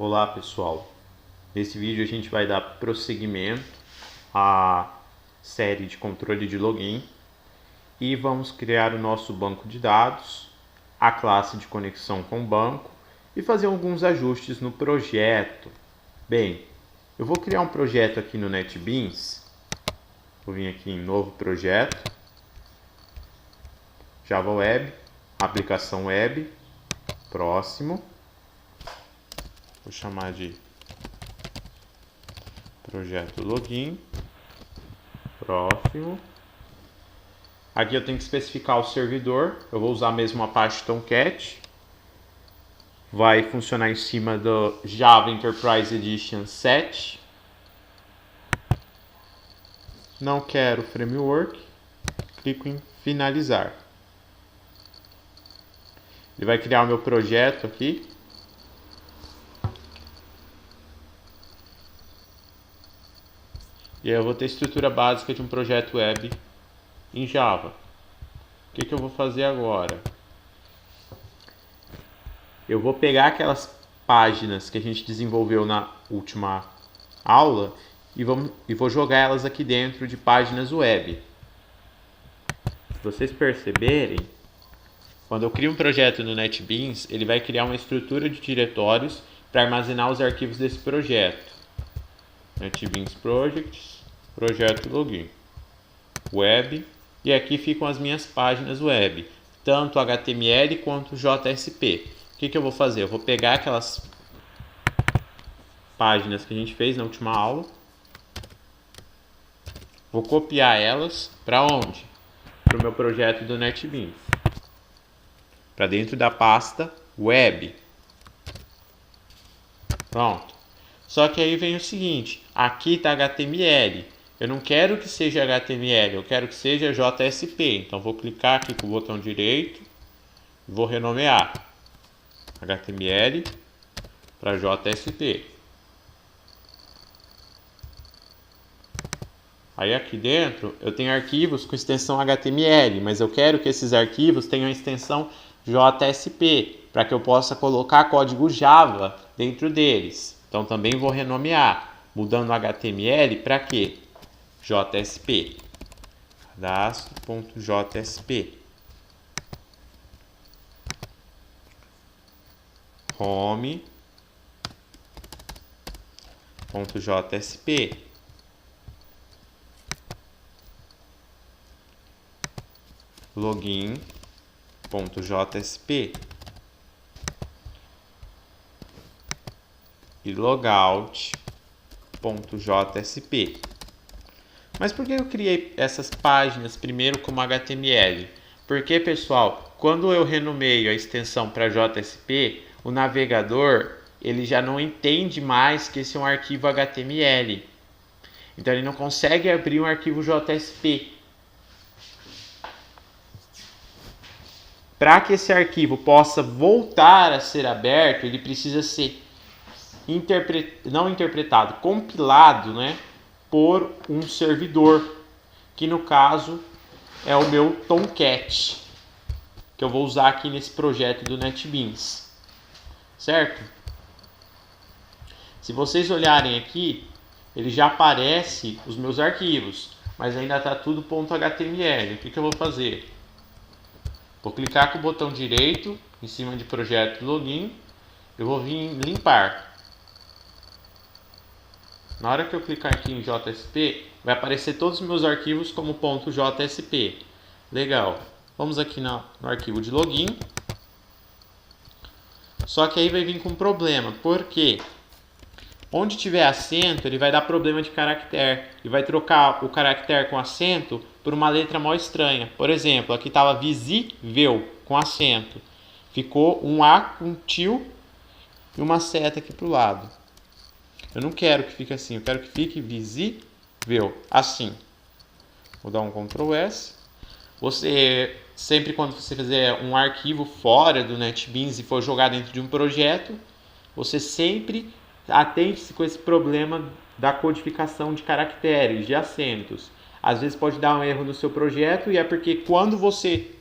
Olá pessoal, nesse vídeo a gente vai dar prosseguimento à série de controle de login e vamos criar o nosso banco de dados, a classe de conexão com o banco e fazer alguns ajustes no projeto. Bem, eu vou criar um projeto aqui no NetBeans, vou vir aqui em novo projeto, Java Web, aplicação web, próximo. Vou chamar de projeto login, próximo. Aqui eu tenho que especificar o servidor, eu vou usar mesmo a Apache Tomcat. Vai funcionar em cima do Java Enterprise Edition 7. Não quero framework, clico em finalizar. Ele vai criar o meu projeto aqui. E aí eu vou ter a estrutura básica de um projeto web em Java. O que eu vou fazer agora? Eu vou pegar aquelas páginas que a gente desenvolveu na última aula e vou jogar elas aqui dentro de páginas web. Se vocês perceberem, quando eu crio um projeto no NetBeans, ele vai criar uma estrutura de diretórios para armazenar os arquivos desse projeto. NetBeans Projects, projeto login, web, e aqui ficam as minhas páginas web, tanto HTML quanto JSP. O que eu vou fazer? Eu vou pegar aquelas páginas que a gente fez na última aula, vou copiar elas para onde? Para o meu projeto do NetBeans, para dentro da pasta web. Pronto. Só que aí vem o seguinte, aqui está HTML, eu não quero que seja HTML, eu quero que seja JSP, então vou clicar aqui com o botão direito e vou renomear HTML para JSP. Aí aqui dentro eu tenho arquivos com extensão HTML, mas eu quero que esses arquivos tenham extensão JSP, para que eu possa colocar código Java dentro deles. Então também vou renomear, mudando HTML para quê? JSP. Cadastro.jsp. Home.jsp. Login.jsp. E logout.jsp. Mas por que eu criei essas páginas primeiro como HTML? Porque, pessoal, quando eu renomeio a extensão para JSP, o navegador ele já não entende mais que esse é um arquivo HTML. Então ele não consegue abrir um arquivo JSP. Para que esse arquivo possa voltar a ser aberto, ele precisa ser compilado, né, por um servidor, que no caso é o meu Tomcat, que eu vou usar aqui nesse projeto do NetBeans, certo? Se vocês olharem aqui, ele já aparece os meus arquivos, mas ainda está tudo .html. O que eu vou fazer? Vou clicar com o botão direito em cima de projeto login, eu vou vir em limpar. Na hora que eu clicar aqui em JSP, vai aparecer todos os meus arquivos como .jsp. Legal. Vamos aqui no arquivo de login. Só que aí vai vir com um problema. Por quê? Onde tiver acento, ele vai dar problema de caractere. E vai trocar o caractere com acento por uma letra mal estranha. Por exemplo, aqui estava visível com acento. Ficou um A com tio e uma seta aqui para o lado. Eu não quero que fique assim, eu quero que fique visível, assim. Vou dar um Ctrl S. Sempre quando você fizer um arquivo fora do NetBeans e for jogar dentro de um projeto, você sempre atente-se com esse problema da codificação de caracteres, de acentos. Às vezes pode dar um erro no seu projeto e é porque quando você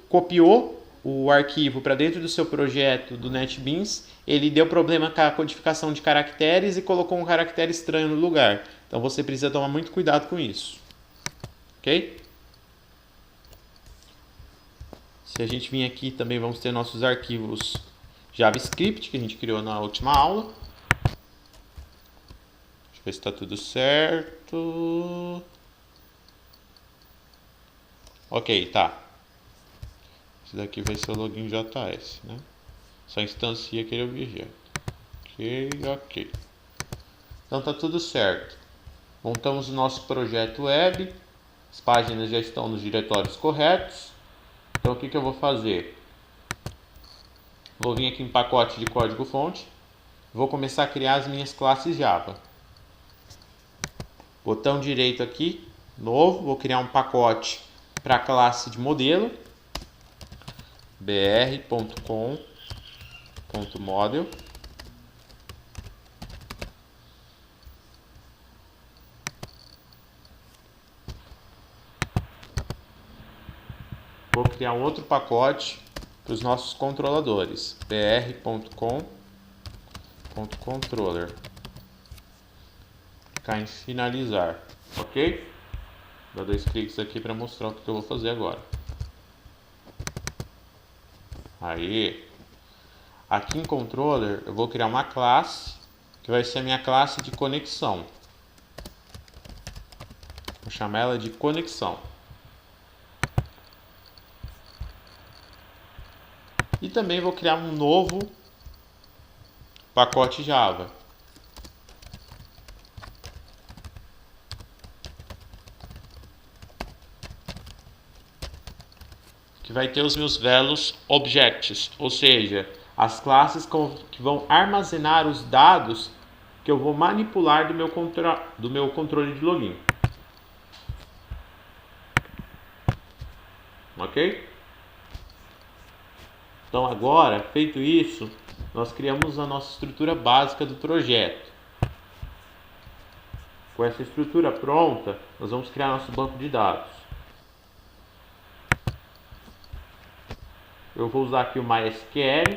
copiou o arquivo para dentro do seu projeto do NetBeans, ele deu problema com a codificação de caracteres e colocou um caractere estranho no lugar. Então você precisa tomar muito cuidado com isso. Ok? Se a gente vir aqui, também vamos ter nossos arquivos JavaScript que a gente criou na última aula. Deixa eu ver se está tudo certo. Ok, tá. Esse daqui vai ser o login JS, né? Só instancia aquele objeto. Ok. Então tá tudo certo. Montamos o nosso projeto web. As páginas já estão nos diretórios corretos. Então o que eu vou fazer? Vou vir aqui em pacote de código fonte. Vou começar a criar as minhas classes Java. Botão direito aqui, novo. Vou criar um pacote para a classe de modelo. br.com.model. Vou criar um outro pacote para os nossos controladores. br.com.controller. Clicar em finalizar. Ok? Dá 2 cliques aqui para mostrar o que eu vou fazer agora. Aí, aqui em controller eu vou criar uma classe que vai ser a minha classe de conexão. Vou chamar ela de conexão. E também vou criar um novo pacote Java. Que vai ter os meus velos objects, ou seja, as classes que vão armazenar os dados que eu vou manipular do meu controle de login. Ok? Então agora, feito isso, nós criamos a nossa estrutura básica do projeto. Com essa estrutura pronta, nós vamos criar nosso banco de dados. Eu vou usar aqui o MySQL.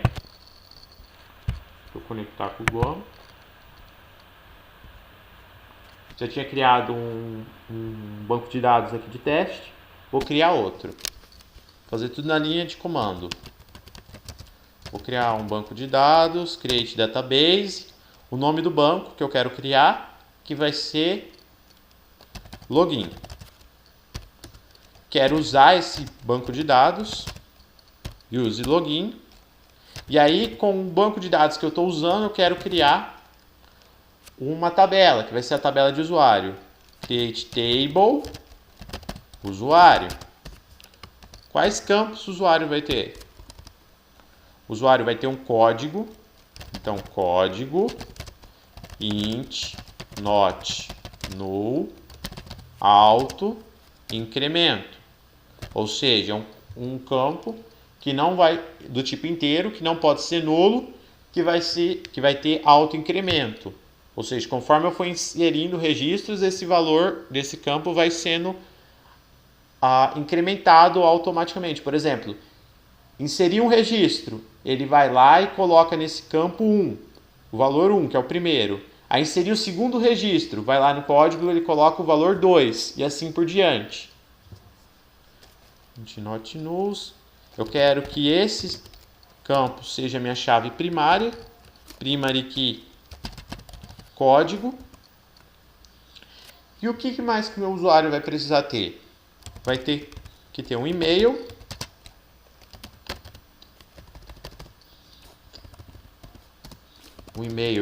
Vou conectar com o Go. Já tinha criado um banco de dados aqui de teste. Vou criar outro. Fazer tudo na linha de comando. Vou criar um banco de dados, create database. O nome do banco que eu quero criar, que vai ser login. Quero usar esse banco de dados. Use login. E aí, com o banco de dados que eu estou usando, eu quero criar uma tabela, que vai ser a tabela de usuário. Create table, usuário. Quais campos o usuário vai ter? O usuário vai ter um código. Então, código, int, not, null, alto, incremento. Ou seja, um campo que não vai do tipo inteiro, que não pode ser nulo, que vai ter alto incremento. Ou seja, conforme eu for inserindo registros, esse valor desse campo vai sendo incrementado automaticamente. Por exemplo, inserir um registro, ele vai lá e coloca nesse campo 1, o valor 1, que é o primeiro. Aí inserir o segundo registro, vai lá no código, ele coloca o valor 2 e assim por diante. Not nulls. Eu quero que esse campo seja minha chave primária, primary key, código. E o que mais que o meu usuário vai precisar ter? Vai ter que ter um e-mail,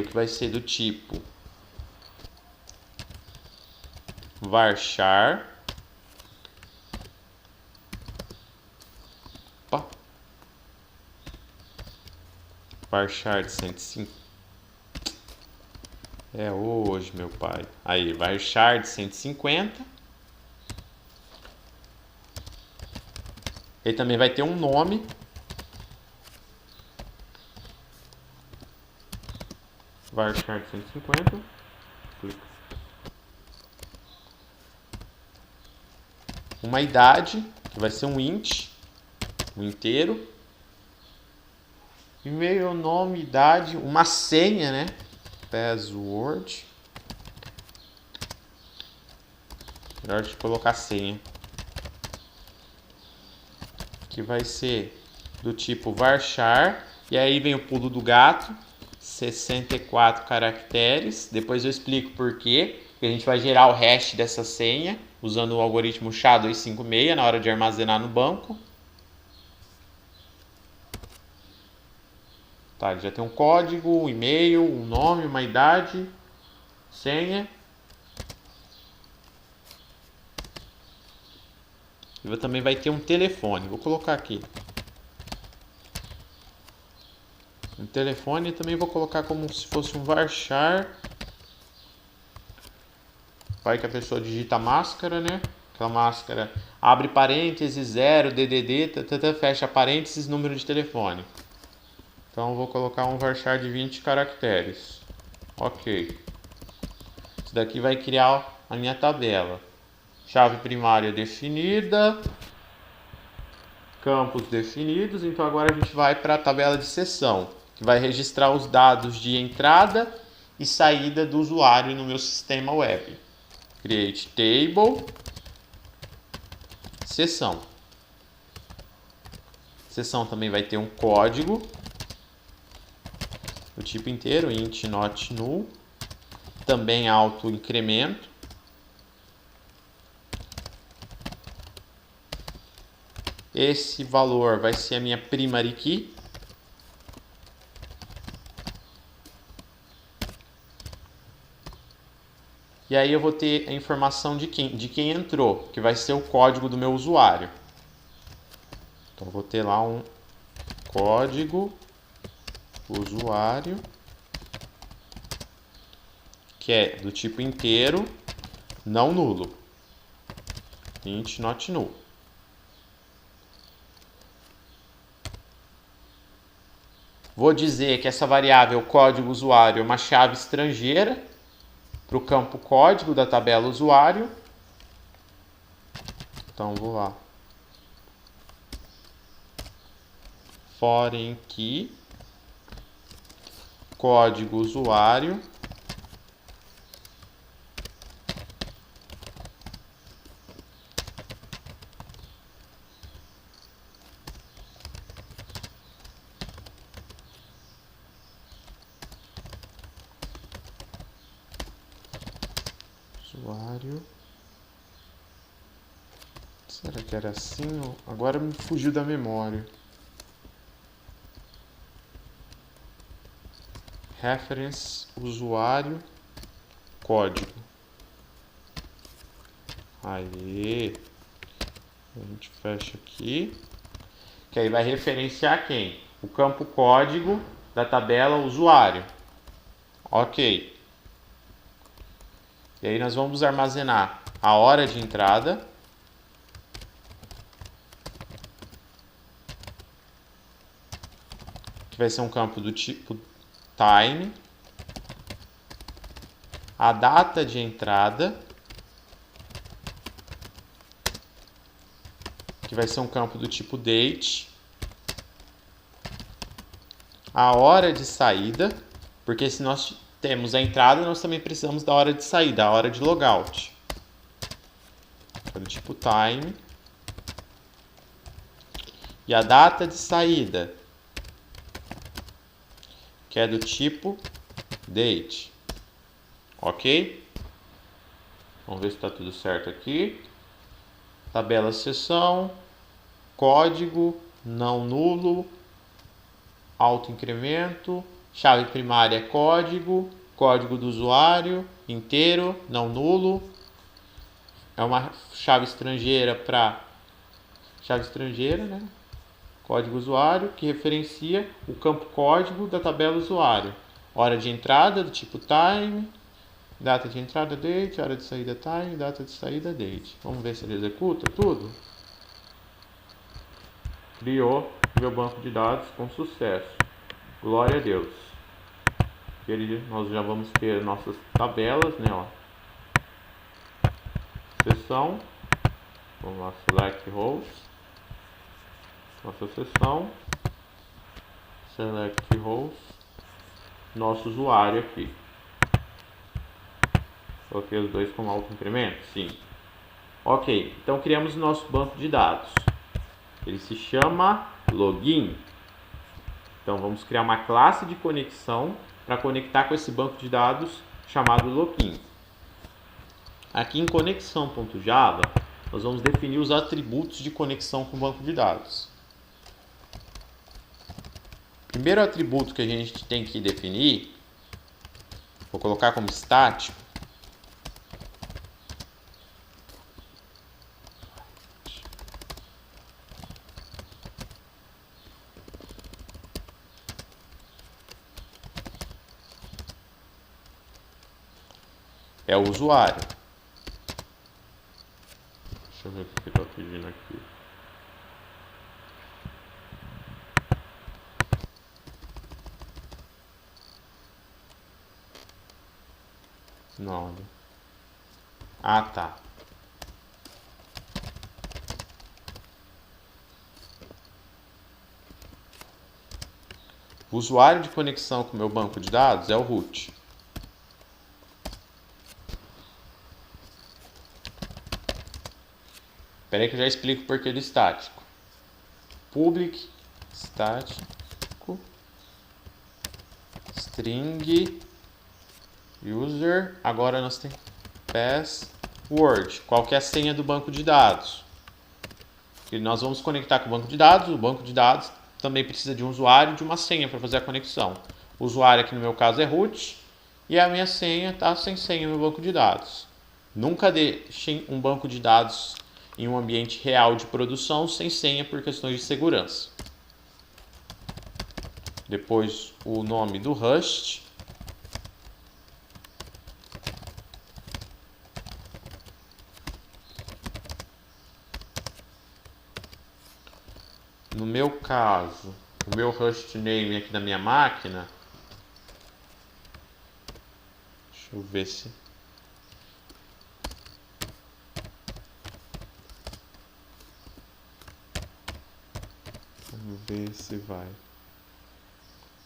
que vai ser do tipo varchar. Varchar de 150. É hoje, meu pai. Aí, varchar de 150. Ele também vai ter um nome. Varchar de 150. Clica. Uma idade, que vai ser um int, um inteiro. E-mail, nome, idade, uma senha, né? Password. Melhor de colocar senha. Que vai ser do tipo varchar. E aí vem o pulo do gato. 64 caracteres. Depois eu explico por quê. Porque a gente vai gerar o hash dessa senha usando o algoritmo SHA-256 na hora de armazenar no banco. Tá, ele já tem um código, um e-mail, um nome, uma idade, senha. E também vai ter um telefone. Vou colocar aqui. Um telefone e também vou colocar como se fosse um varchar. Vai que a pessoa digita máscara, né? Aquela máscara abre parênteses, 0, DDD, fecha parênteses, número de telefone. Então eu vou colocar um varchar de 20 caracteres. Ok. Isso daqui vai criar a minha tabela. Chave primária definida. Campos definidos. Então agora a gente vai para a tabela de sessão, que vai registrar os dados de entrada e saída do usuário no meu sistema web. Create table. Sessão. Sessão também vai ter um código. O tipo inteiro, int not null. Também auto incremento. Esse valor vai ser a minha primary key. E aí eu vou ter a informação de quem entrou, que vai ser o código do meu usuário. Então eu vou ter lá um código usuário, que é do tipo inteiro, não nulo. Int not null. Vou dizer que essa variável código usuário é uma chave estrangeira para o campo código da tabela usuário. Então vou lá. Foreign key código usuário usuário. Será que era assim? Agora me fugiu da memória. Reference usuário código. Aí a gente fecha aqui, que aí vai referenciar quem? O campo código da tabela usuário. Ok. E aí nós vamos armazenar a hora de entrada, que vai ser um campo do tipo time, a data de entrada, que vai ser um campo do tipo date, a hora de saída, porque se nós temos a entrada, nós também precisamos da hora de saída, a hora de logout. Do tipo time. E a data de saída, que é do tipo date. Ok? Vamos ver se está tudo certo aqui. Tabela sessão, código, não nulo, auto incremento, chave primária é código, código do usuário, inteiro, não nulo. É uma chave estrangeira para chave estrangeira, né? Código usuário que referencia o campo código da tabela usuário. Hora de entrada do tipo time, data de entrada date, hora de saída time, data de saída date. Vamos ver se ele executa tudo. Criou meu banco de dados com sucesso. Glória a Deus. Nós já vamos ter nossas tabelas, né? Ó. Seção. Vamos lá, select rows. Nossa seção. select host, nosso usuário aqui. Coloquei os dois com alto incremento? Sim. Ok, então criamos o nosso banco de dados. Ele se chama login. Então vamos criar uma classe de conexão para conectar com esse banco de dados chamado login. Aqui em conexão.java, nós vamos definir os atributos de conexão com o banco de dados. Primeiro atributo que a gente tem que definir, vou colocar como estático, é o usuário. Deixa eu ver o que ele está pedindo aqui. Não. Ah, tá. O usuário de conexão com o meu banco de dados é o root. Espera aí que eu já explico o porquê do estático. Public, estático, string, user, agora nós temos password, qual que é a senha do banco de dados. E nós vamos conectar com o banco de dados também precisa de um usuário e de uma senha para fazer a conexão. O usuário aqui no meu caso é root e a minha senha está sem senha no banco de dados. Nunca deixem um banco de dados em um ambiente real de produção sem senha por questões de segurança. Depois o nome do host. No meu caso, o meu hostname aqui da minha máquina, deixa eu ver se vai.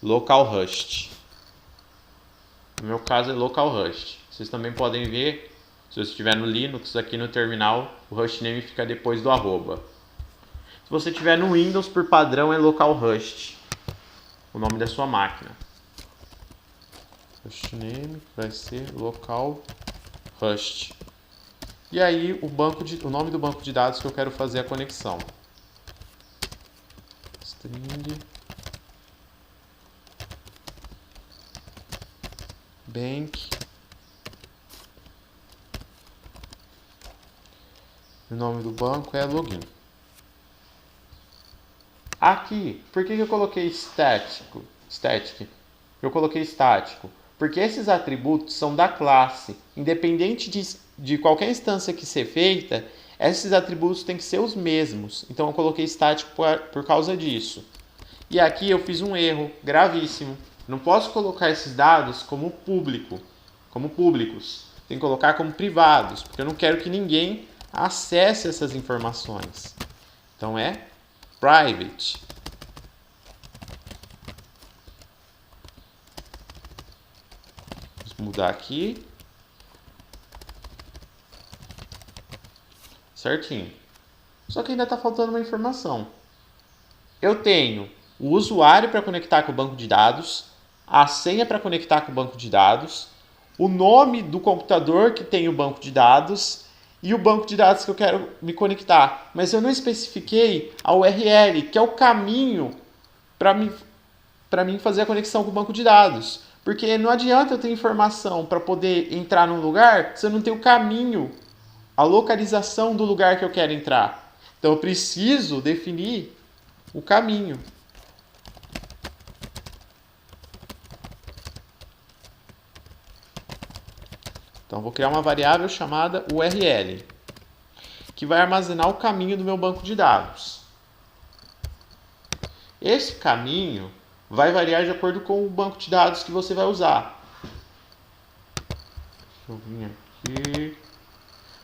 Localhost. No meu caso é localhost. Vocês também podem ver, se você estiver no Linux, aqui no terminal, o hostname fica depois do arroba. Se você estiver no Windows, por padrão é localhost, o nome da sua máquina. Hostname vai ser localhost. E aí o nome do banco de dados que eu quero fazer a conexão. String bank. O nome do banco é login. Aqui, por que eu coloquei static? Eu coloquei estático, porque esses atributos são da classe. Independente de qualquer instância que ser feita, esses atributos têm que ser os mesmos. Então eu coloquei estático por causa disso. E aqui eu fiz um erro gravíssimo. Não posso colocar esses dados como públicos. Tem que colocar como privados, porque eu não quero que ninguém acesse essas informações. Então é private. Vou mudar aqui. Certinho. Só que ainda está faltando uma informação. Eu tenho o usuário para conectar com o banco de dados, a senha para conectar com o banco de dados, o nome do computador que tem o banco de dados e o banco de dados que eu quero me conectar. Mas eu não especifiquei a URL, que é o caminho para mim fazer a conexão com o banco de dados. Porque não adianta eu ter informação para poder entrar num lugar se eu não tenho o caminho, a localização do lugar que eu quero entrar. Então eu preciso definir o caminho. Então vou criar uma variável chamada URL, que vai armazenar o caminho do meu banco de dados. Esse caminho vai variar de acordo com o banco de dados que você vai usar. Deixa eu vir aqui.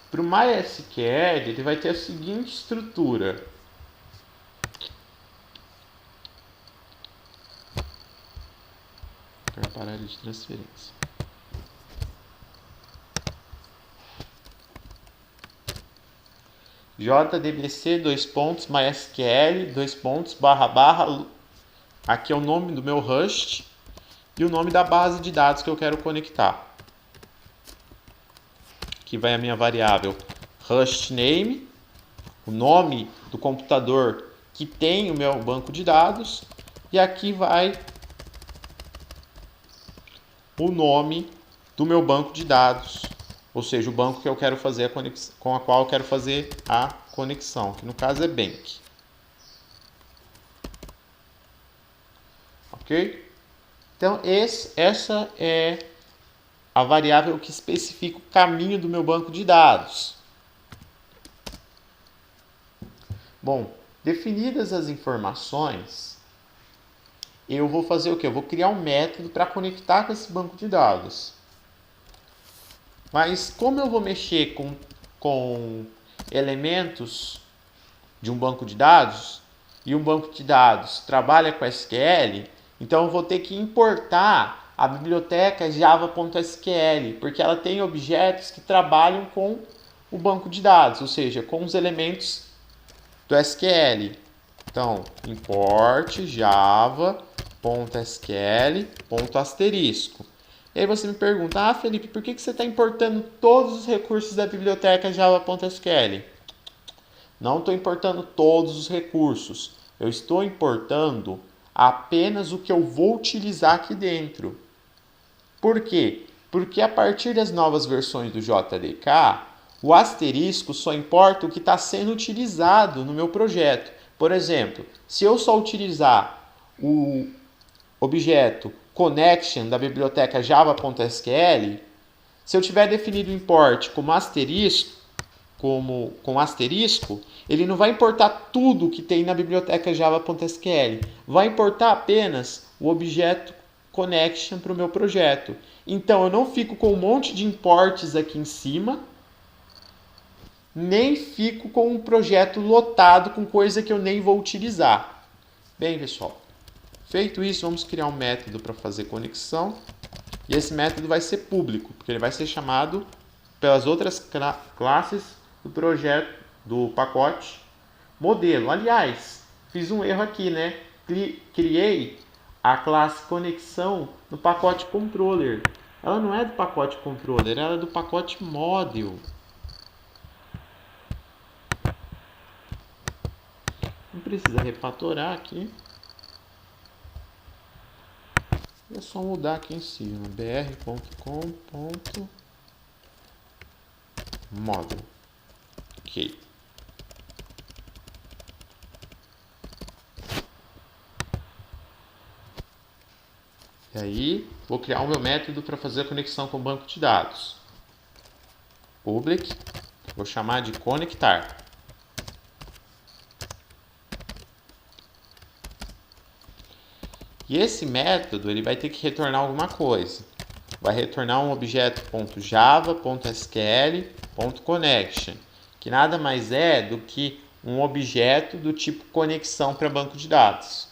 Para o MySQL, ele vai ter a seguinte estrutura. Carpar área de transferência. JDBC, MySQL, //. Aqui é o nome do meu host e o nome da base de dados que eu quero conectar. Aqui vai a minha variável hostname, o nome do computador que tem o meu banco de dados, e aqui vai o nome do meu banco de dados, ou seja, o banco que eu quero fazer a conexão, com a qual eu quero fazer a conexão, que no caso é bank. Ok? Então, essa é a variável que especifica o caminho do meu banco de dados. Bom, definidas as informações, eu vou fazer o quê? Eu vou criar um método para conectar com esse banco de dados. Mas como eu vou mexer com elementos de um banco de dados, e um banco de dados trabalha com SQL, então eu vou ter que importar a biblioteca java.sql, porque ela tem objetos que trabalham com o banco de dados, ou seja, com os elementos do SQL. Então, import java.sql.asterisco. E aí você me pergunta, Felipe, por que você está importando todos os recursos da biblioteca java.sql? Não estou importando todos os recursos. Eu estou importando apenas o que eu vou utilizar aqui dentro. Por quê? Porque a partir das novas versões do JDK, o asterisco só importa o que está sendo utilizado no meu projeto. Por exemplo, se eu só utilizar o objeto connection da biblioteca java.sql, se eu tiver definido o import como asterisco, com asterisco, ele não vai importar tudo que tem na biblioteca java.sql, vai importar apenas o objeto connection para o meu projeto. Então eu não fico com um monte de imports aqui em cima, nem fico com um projeto lotado com coisa que eu nem vou utilizar. Bem, pessoal, feito isso, vamos criar um método para fazer conexão. E esse método vai ser público, porque ele vai ser chamado pelas outras classes do projeto, do pacote modelo. Aliás, fiz um erro aqui, né? Criei a classe conexão no pacote controller. Ela não é do pacote controller, ela é do pacote model. Não precisa refatorar aqui. É só mudar aqui em cima, br.com.model. Ok. E aí, vou criar o meu método para fazer a conexão com o banco de dados. Public, vou chamar de conectar. E esse método ele vai ter que retornar alguma coisa. Vai retornar um objeto .java.sql.connection, que nada mais é do que um objeto do tipo conexão para banco de dados.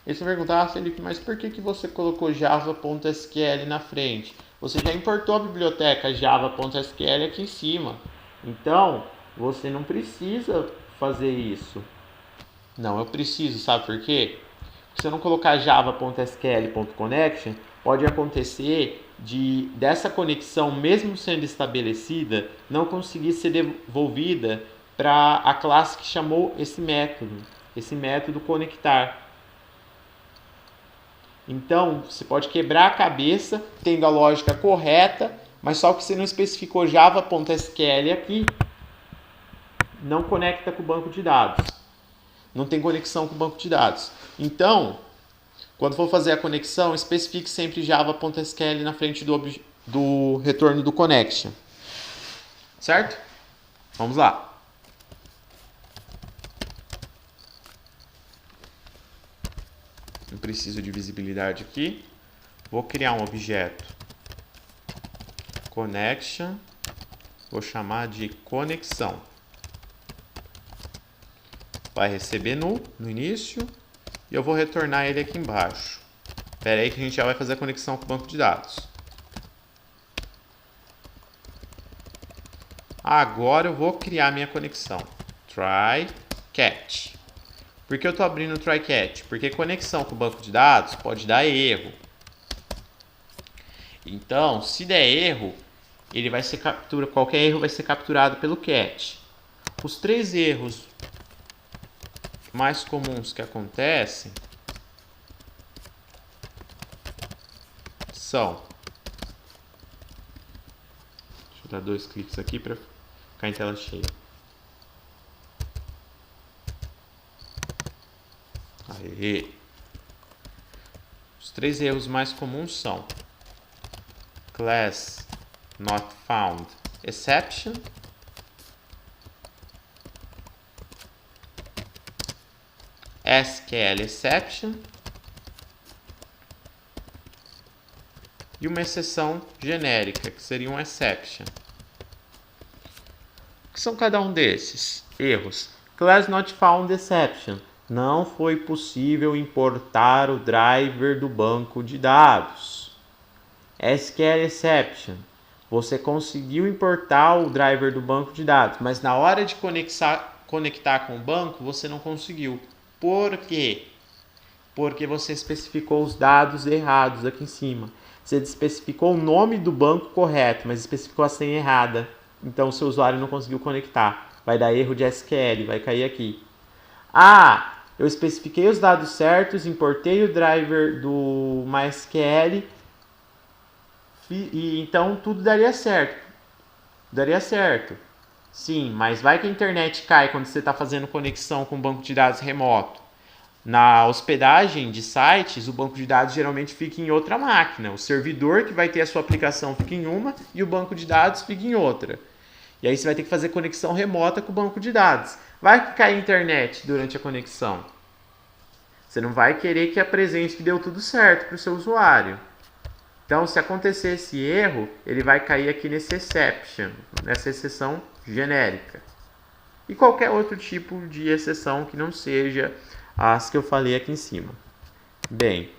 E você vai perguntar, Felipe, mas por que você colocou java.sql na frente? Você já importou a biblioteca java.sql aqui em cima. Então, você não precisa fazer isso. Não, eu preciso, sabe por quê? Se eu não colocar java.sql.connection, pode acontecer dessa conexão, mesmo sendo estabelecida, não conseguir ser devolvida para a classe que chamou esse método conectar. Então, você pode quebrar a cabeça tendo a lógica correta, mas só que você não especificou java.sql aqui, não conecta com o banco de dados. Não tem conexão com o banco de dados. Então, quando for fazer a conexão, especifique sempre java.sql na frente do retorno do connection. Certo? Vamos lá. Não preciso de visibilidade aqui. Vou criar um objeto connection. Vou chamar de conexão. Vai receber no início e eu vou retornar ele aqui embaixo. Espera aí que a gente já vai fazer a conexão com o banco de dados. Agora eu vou criar minha conexão. Try catch. Por que eu estou abrindo o try catch? Porque conexão com o banco de dados pode dar erro. Então, se der erro, ele vai ser capturado. Qualquer erro vai ser capturado pelo catch. Os 3 erros mais comuns que acontecem são. Deixa eu dar 2 cliques aqui para ficar em tela cheia. Aê. Os 3 erros mais comuns são class not found exception, SQL exception e uma exceção genérica, que seria um exception. O que são cada um desses erros? Class not found exception. Não foi possível importar o driver do banco de dados. SQL exception. Você conseguiu importar o driver do banco de dados, mas na hora de conectar com o banco, você não conseguiu. Por quê? Porque você especificou os dados errados aqui em cima. Você especificou o nome do banco correto, mas especificou a senha errada. Então o seu usuário não conseguiu conectar. Vai dar erro de SQL, vai cair aqui. Ah, eu especifiquei os dados certos, importei o driver do MySQL e então tudo daria certo. Daria certo. Sim, mas vai que a internet cai quando você está fazendo conexão com um banco de dados remoto. Na hospedagem de sites, o banco de dados geralmente fica em outra máquina. O servidor que vai ter a sua aplicação fica em uma e o banco de dados fica em outra. E aí você vai ter que fazer conexão remota com o banco de dados. Vai que cai a internet durante a conexão. Você não vai querer que apresente que deu tudo certo para o seu usuário. Então, se acontecer esse erro, ele vai cair aqui nesse exception, nessa exceção genérica. E qualquer outro tipo de exceção que não seja as que eu falei aqui em cima. Bem,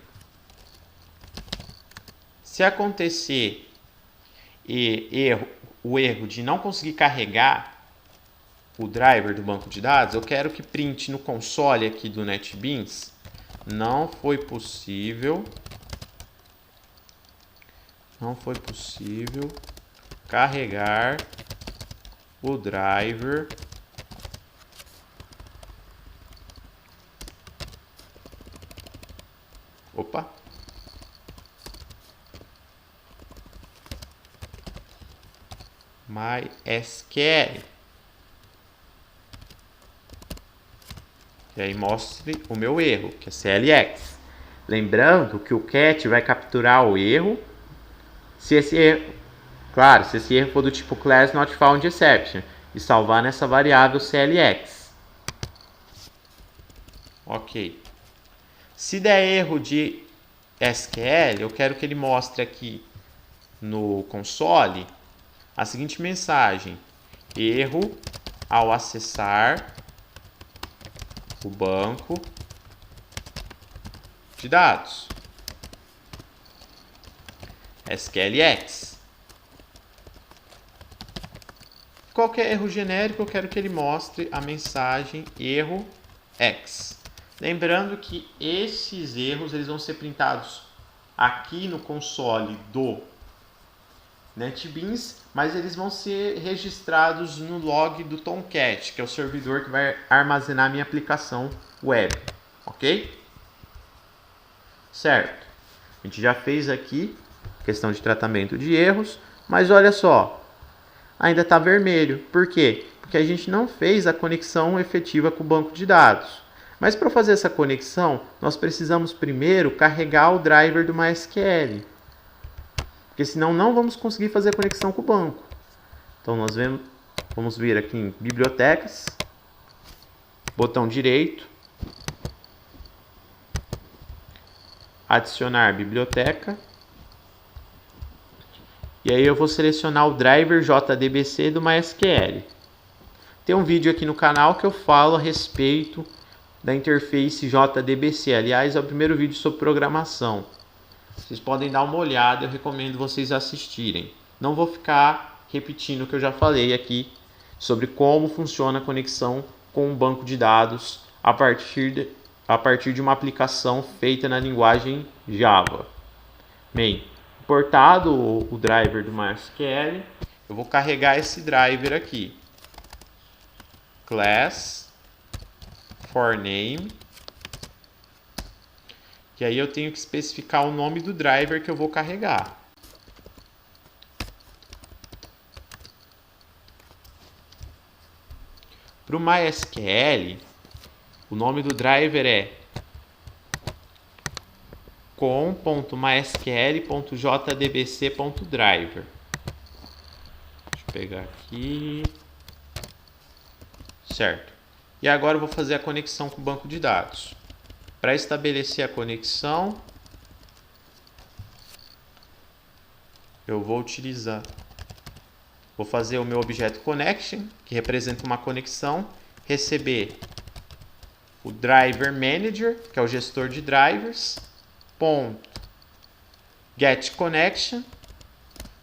se acontecer o erro de não conseguir carregar o driver do banco de dados, eu quero que print no console aqui do NetBeans, não foi possível carregar o driver MySQL. E aí mostre o meu erro, que é CLX. Lembrando que o cat vai capturar o erro se esse erro for do tipo class not found exception e salvar nessa variável CLX. Ok. Se der erro de SQL, eu quero que ele mostre aqui no console a seguinte mensagem: erro ao acessar o banco de dados SQLX. Qualquer erro genérico, eu quero que ele mostre a mensagem erro X. Lembrando que esses erros eles vão ser printados aqui no console do NetBeans, mas eles vão ser registrados no log do Tomcat, que é o servidor que vai armazenar minha aplicação web, ok? Certo. A gente já fez aqui questão de tratamento de erros, mas olha só, ainda está vermelho. Por quê? Porque a gente não fez a conexão efetiva com o banco de dados. Mas para fazer essa conexão, nós precisamos primeiro carregar o driver do MySQL. Porque senão não vamos conseguir fazer a conexão com o banco. Então nós vamos vir aqui em bibliotecas, botão direito, adicionar biblioteca. E aí eu vou selecionar o driver JDBC do MySQL. Tem um vídeo aqui no canal que eu falo a respeito da interface JDBC. Aliás, é o primeiro vídeo sobre programação. Vocês podem dar uma olhada, eu recomendo vocês assistirem. Não vou ficar repetindo o que eu já falei aqui sobre como funciona a conexão com um banco de dados a partir de uma aplicação feita na linguagem Java. Bem, importado o driver do MySQL, eu vou carregar esse driver aqui. Class for name. E aí eu tenho que especificar o nome do driver que eu vou carregar. Para o MySQL, o nome do driver é com.mysql.jdbc.driver. Deixa eu pegar aqui. Certo. E agora eu vou fazer a conexão com o banco de dados. Para estabelecer a conexão, eu vou fazer o meu objeto connection, que representa uma conexão, receber o driver manager, que é o gestor de drivers, ponto get connection,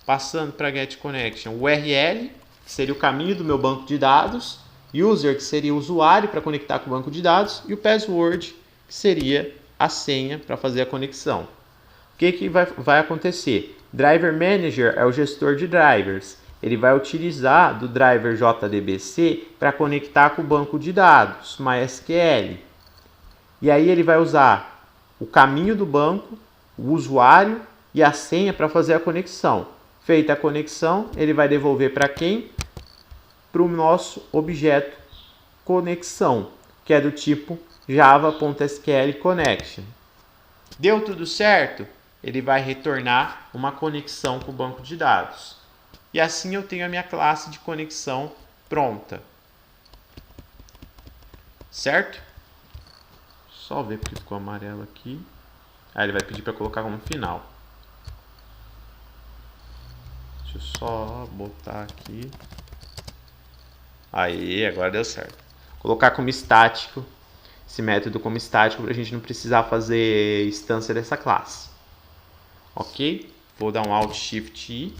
passando para get connection URL, que seria o caminho do meu banco de dados, user, que seria o usuário para conectar com o banco de dados, e o password, que seria a senha para fazer a conexão. O que vai acontecer? Driver Manager é o gestor de drivers. Ele vai utilizar do driver JDBC para conectar com o banco de dados, MySQL. E aí ele vai usar o caminho do banco, o usuário e a senha para fazer a conexão. Feita a conexão, ele vai devolver para quem? Para o nosso objeto conexão, que é do tipo java.sql connection. Deu tudo certo? Ele vai retornar uma conexão com o banco de dados. E assim eu tenho a minha classe de conexão pronta. Certo? Só ver porque ficou amarelo aqui. Aí ele vai pedir para colocar como final. Deixa eu só botar aqui. Aí, agora deu certo. Colocar como estático, esse método como estático, para a gente não precisar fazer instância dessa classe. Ok? Vou dar um Alt Shift I.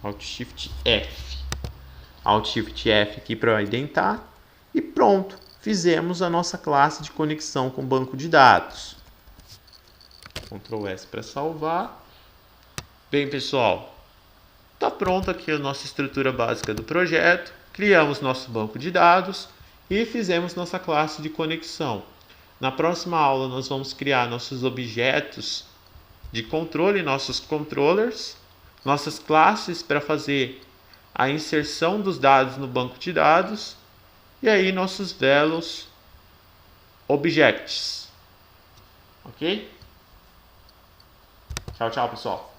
Alt Shift F. Alt Shift F aqui para identar. E pronto. Fizemos a nossa classe de conexão com o banco de dados. Ctrl S para salvar. Bem, pessoal, está pronta aqui a nossa estrutura básica do projeto. Criamos nosso banco de dados e fizemos nossa classe de conexão. Na próxima aula nós vamos criar nossos objetos de controle, nossos controllers, nossas classes para fazer a inserção dos dados no banco de dados e aí nossos values objects. Ok? Tchau, tchau, pessoal.